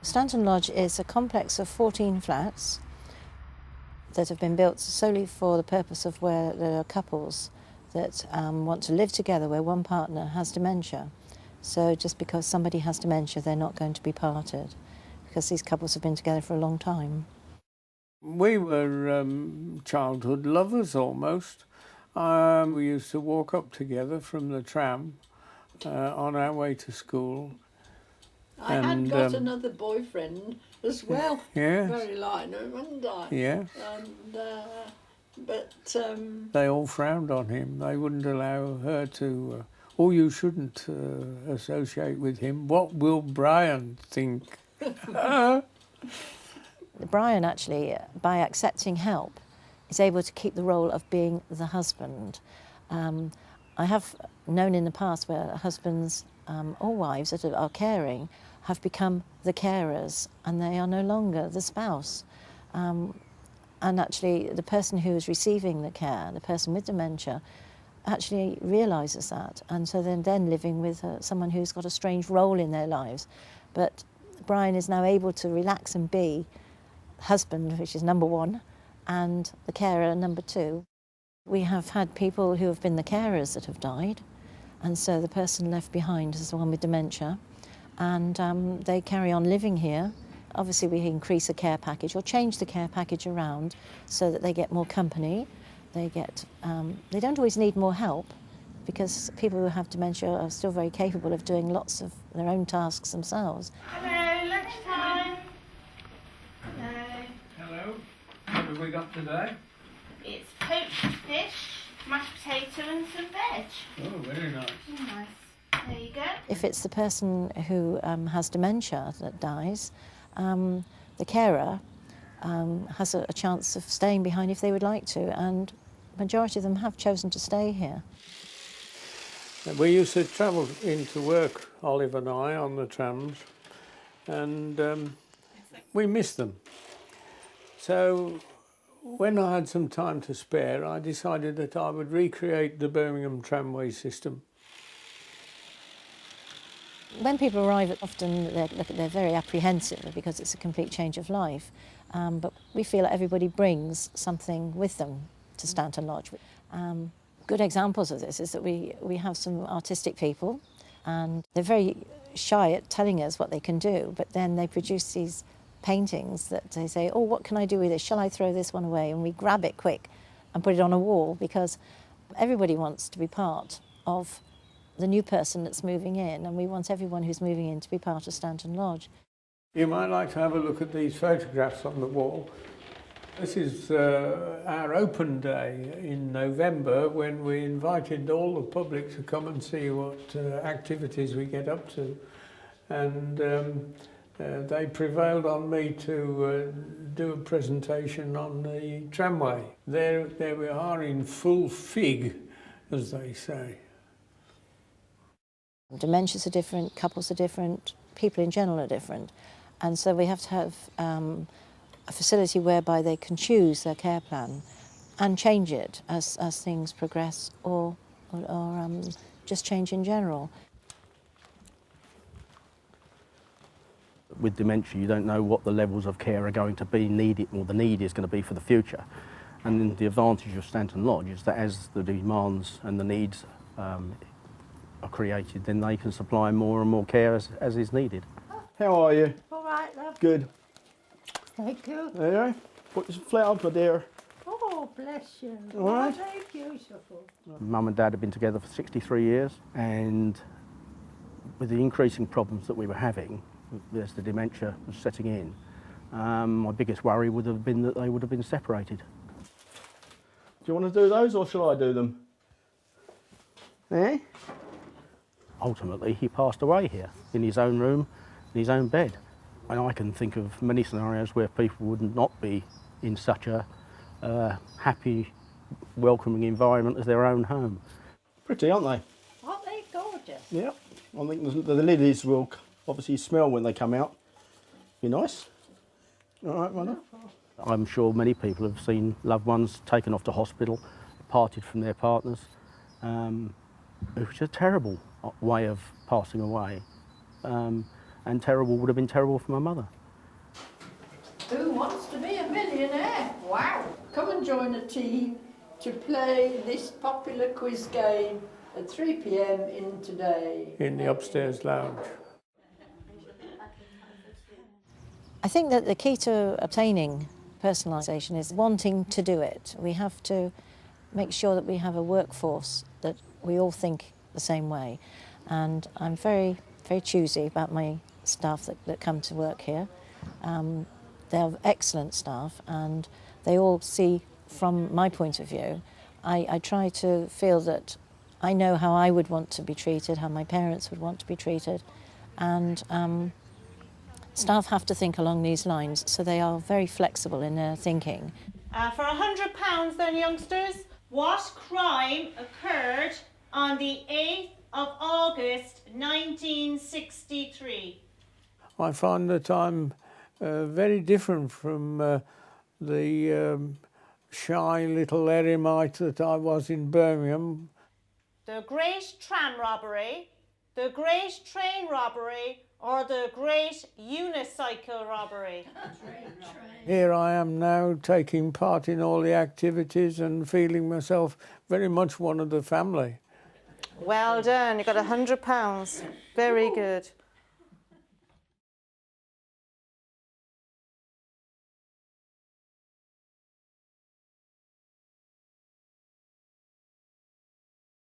Stanton Lodge is a complex of 14 flats that have been built solely for the purpose of where there are couples that want to live together where one partner has dementia. So just because somebody has dementia, they're not going to be parted, because these couples have been together for a long time. We were childhood lovers almost. We used to walk up together from the tram on our way to school. I had got another boyfriend as well. Yes. Very like him, hadn't I? Yes. But they all frowned on him. They wouldn't allow her to. Oh, you shouldn't associate with him. What will Brian think? Brian actually, by accepting help, is able to keep the role of being the husband. I have known in the past where husbands or wives that are caring have become the carers, and they are no longer the spouse. And actually the person who is receiving the care, the person with dementia, actually realises that, and so they're then living with someone who's got a strange role in their lives. But Brian is now able to relax and be husband, which is number one, and the carer, number two. We have had people who have been the carers that have died, and so the person left behind is the one with dementia, and they carry on living here. Obviously we increase the care package or change the care package around so that they get more company. They don't always need more help, because people who have dementia are still very capable of doing lots of their own tasks themselves. Hello, lunchtime. Hello. Hello. What have we got today? It's poached fish, mashed potato and some veg. Oh, very nice. Nice. There you go. If it's the person who has dementia that dies, the carer has a chance of staying behind if they would like to, and the majority of them have chosen to stay here. We used to travel into work, Olive and I, on the trams, and we missed them. So when I had some time to spare, I decided that I would recreate the Birmingham tramway system. When people arrive, often they're very apprehensive because it's a complete change of life. But we feel that everybody brings something with them to Stanton Lodge. Good examples of this is that we have some artistic people, and they're very shy at telling us what they can do, but then they produce these paintings that they say, oh, what can I do with this? Shall I throw this one away? And we grab it quick and put it on a wall, because everybody wants to be part of the new person that's moving in, and we want everyone who's moving in to be part of Stanton Lodge. You might like to have a look at these photographs on the wall. This is our open day in November, when we invited all the public to come and see what activities we get up to. And they prevailed on me to do a presentation on the tramway. There we are in full fig, as they say. Dementias are different, couples are different, people in general are different. And so we have to have a facility whereby they can choose their care plan and change it as things progress, or just change in general. With dementia, you don't know what the levels of care are going to be needed, or the need is going to be for the future. And then the advantage of Stanton Lodge is that as the demands and the needs are created, then they can supply more and more care as is needed. How are you? All right, love. Good. Thank you. There you go. Put this flower, my dear. Oh, bless you. All right. Oh, very beautiful. Mum and Dad have been together for 63 years, and with the increasing problems that we were having as the dementia was setting in, my biggest worry would have been that they would have been separated. Do you want to do those, or shall I do them? Eh? Ultimately, he passed away here, in his own room, in his own bed. And I can think of many scenarios where people would not be in such a happy, welcoming environment as their own home. Pretty, aren't they? Aren't they gorgeous? Yeah. I think the lilies will obviously smell when they come out. Be nice. All right, Mother. I'm sure many people have seen loved ones taken off to hospital, parted from their partners. It was a terrible way of passing away. And and terrible would have been terrible for my mother. Who wants to be a millionaire? Wow! Come and join a team to play this popular quiz game at 3 p.m. in today. In the upstairs lounge. I think that the key to obtaining personalisation is wanting to do it. We have to make sure that we have a workforce that we all think the same way. And I'm very, very choosy about my staff that come to work here. They're excellent staff, and they all see, from my point of view, I try to feel that I know how I would want to be treated, how my parents would want to be treated, and staff have to think along these lines, so they are very flexible in their thinking. For £100 then, youngsters, what crime occurred on the 8th of August 1963? I find that I'm very different from the shy little eremite that I was in Birmingham. The Great Tram Robbery, the Great Train Robbery, or the Great Unicycle Robbery? Here I am now taking part in all the activities and feeling myself very much one of the family. Well done, you got £100. Very good.